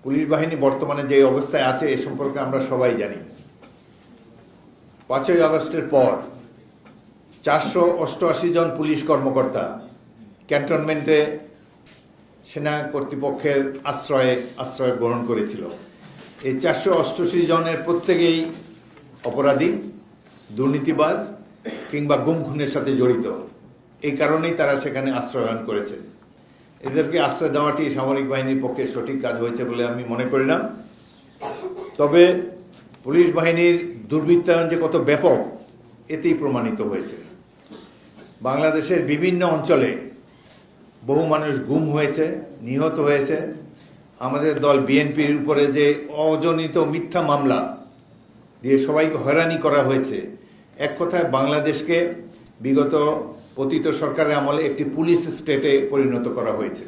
Police বাহিনী বর্তমানে যে অবস্থায় আছে এ সম্পর্কে আমরা সবাই জানি। 5ই আগস্টের পর 488 জন পুলিশ কর্মকর্তা ক্যান্টনমেন্টে সেনা কর্তৃপক্ষের আশ্রয় গ্রহণ করেছিল। এই 488 জনের প্রত্যেকেই অপরাধী, দুর্নীতিবাজ কিংবা গুম খুনের সাথে জড়িত। এই কারণেই তারা সেখানে আশ্রয় গ্রহণ করেছে। এদেরকে আশ্রয় দেওয়াটি সামরিক বাহিনীর পক্ষে সঠিক কাজ হয়েছে বলে আমি মনে করি না। তবে পুলিশ বাহিনীর দুর্বৃত্তায়ন যে কত ব্যাপক এতেই প্রমাণিত হয়েছে। বাংলাদেশের বিভিন্ন অঞ্চলে বহু মানুষ গুম হয়েছে, নিহত হয়েছে। আমাদের দল বিএনপির উপরে যে অজনিত মিথ্যা মামলা দিয়ে সবাইকে হয়রানি করা হয়েছে, এক কথায় বাংলাদেশকে বিগত পতিত সরকারের আমলে একটি পুলিশ স্টেটে পরিণত করা হয়েছে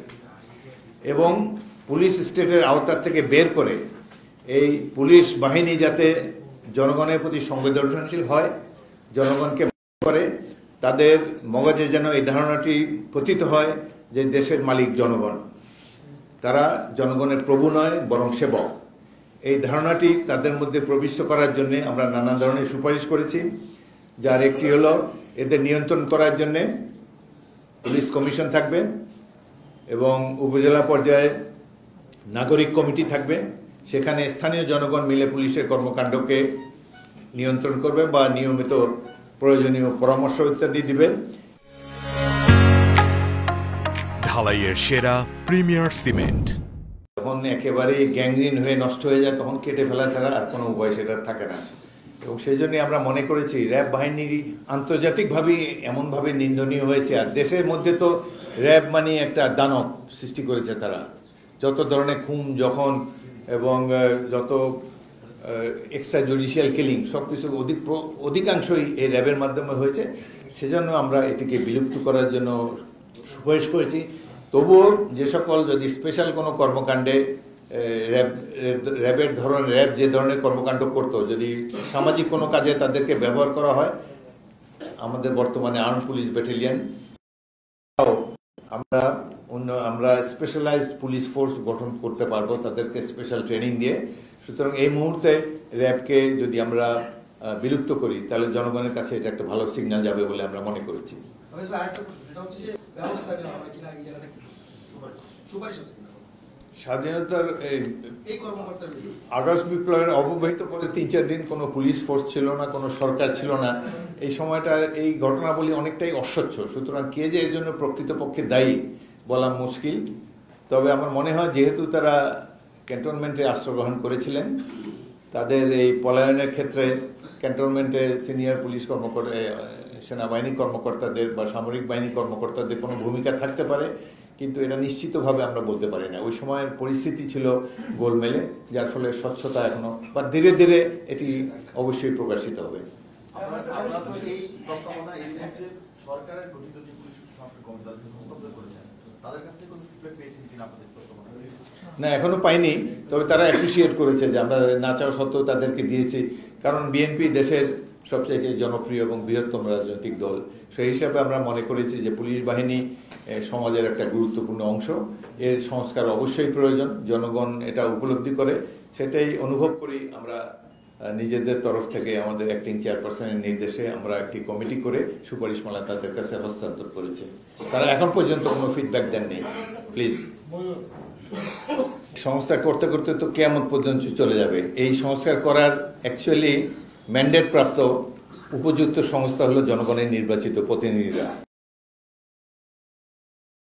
এবং পুলিশ স্টেটের আওতা থেকে বের করে এই পুলিশ বাহিনী যাতে জনগণের প্রতি সংবেদনশীল হয়, জনগণকে করে, তাদের মগজে যেন এই ধারণাটি পতিত হয় যে দেশের মালিক জনগণ, তারা জনগণের প্রভু নয় বরং সেবক। এই ধারণাটি তাদের মধ্যে প্রবিষ্ট করার জন্য আমরা নানা ধরনের সুপারিশ করেছি, যার একটি হলো এদের নিয়ন্ত্রণ করার জন্য পুলিশ কমিশন থাকবে এবং উপজেলা পর্যায়ে নাগরিক কমিটি থাকবে। সেখানে স্থানীয় জনগণ মিলে পুলিশের কর্মকাণ্ডকে নিয়ন্ত্রণ করবে বা নিয়মিত প্রয়োজনীয় পরামর্শ ইত্যাদি দিবে। ঢালাইয়ের সেরা প্রিমিয়ার সিমেন্ট যখন একেবারেই গ্যাংগ্রিন হয়ে নষ্ট হয়ে যায় তখন কেটে ফেলা ছাড়া আর কোনো উপায় সেটা থাকে না। এবং সেই জন্যই আমরা মনে করেছি র্যাব বাহিনীর আন্তর্জাতিকভাবে এমনভাবে নিন্দনীয় হয়েছে। আর দেশের মধ্যে তো র্যাব মানে একটা দানব সৃষ্টি করেছে তারা। যত ধরনের খুন যখন এবং যত এক্সট্রা জুডিশিয়াল কিলিং সব কিছু অধিকাংশই এই র্যাবের মাধ্যমে হয়েছে। সেজন্য আমরা এটিকে বিলুপ্ত করার জন্য সুপারিশ করেছি। তবুও যে সকল যদি স্পেশাল কোনো কর্মকাণ্ডে র্যাব যে ধরনের কর্মকাণ্ড করতো, যদি সামাজিক কোনো কাজে তাদেরকে ব্যবহার করা হয়, আমাদের বর্তমানে আর্ম পুলিশ ব্যাটালিয়ন আমরা স্পেশালাইজড পুলিশ ফোর্স গঠন করতে পারবো তাদেরকে স্পেশাল ট্রেনিং দিয়ে। সুতরাং এই মুহূর্তে র্যাবকে যদি আমরা বিলুপ্ত করি তাহলে জনগণের কাছে এটা একটা ভালো সিগন্যাল যাবে বলে আমরা মনে করেছি। স্বাধীনতার আগস্ট বিপ্লবের অব্যবহিত পরে 3-4 দিন কোনো পুলিশ ফোর্স ছিল না, কোনো সরকার ছিল না। এই সময়টা এই ঘটনাবলী অনেকটাই অস্বচ্ছ। সুতরাং কে যে এর জন্য প্রকৃতপক্ষে দায়ী বলা মুশকিল। তবে আমার মনে হয় যেহেতু তারা ক্যান্টনমেন্টে আশ্রয় গ্রহণ করেছিলেন, তাদের এই পলায়নের ক্ষেত্রে ক্যান্টনমেন্টে সিনিয়র পুলিশ কর্মকর্তা, সেনাবাহিনী কর্মকর্তাদের বা সামরিক বাহিনী কর্মকর্তাদের কোনো ভূমিকা থাকতে পারে, কিন্তু এটা নিশ্চিতভাবে আমরা বলতে পারি না। ওই সময়ের পরিস্থিতি ছিল গোলমেলে, যার ফলে স্বচ্ছতা এখনো বা ধীরে ধীরে এটি অবশ্যই প্রকাশিত হবে। না, এখনো পাইনি। তবে তারা অ্যাপ্রিসিয়েট করেছে যে আমরা না চাওয়া সত্ত্বেও তাদেরকে দিয়েছি। কারণ বিএনপি দেশের সবচেয়ে জনপ্রিয় এবং বৃহত্তম রাজনৈতিক দল। সেই হিসাবে আমরা মনে করেছি যে পুলিশ বাহিনী সমাজের একটা গুরুত্বপূর্ণ অংশ। এর সংস্কার অবশ্যই প্রয়োজন। জনগণ এটা উপলব্ধি করে, সেটাই অনুভব করি। আমরা নিজেদের তরফ থেকে আমাদের অ্যাক্টিং চেয়ারপারসনের নির্দেশে আমরা একটি কমিটি করে সুপারিশমালা তাদের কাছে হস্তান্তর করেছি। তারা এখন পর্যন্ত কোনো ফিডব্যাক দেননি। প্লিজ, সংস্কার করতে করতে তো কিয়ামত পর্যন্ত চলে যাবে। এই সংস্কার করার অ্যাকচুয়ালি ম্যান্ডেট প্রাপ্ত উপযুক্ত সংস্থা হলো জনগণের নির্বাচিত প্রতিনিধিরা।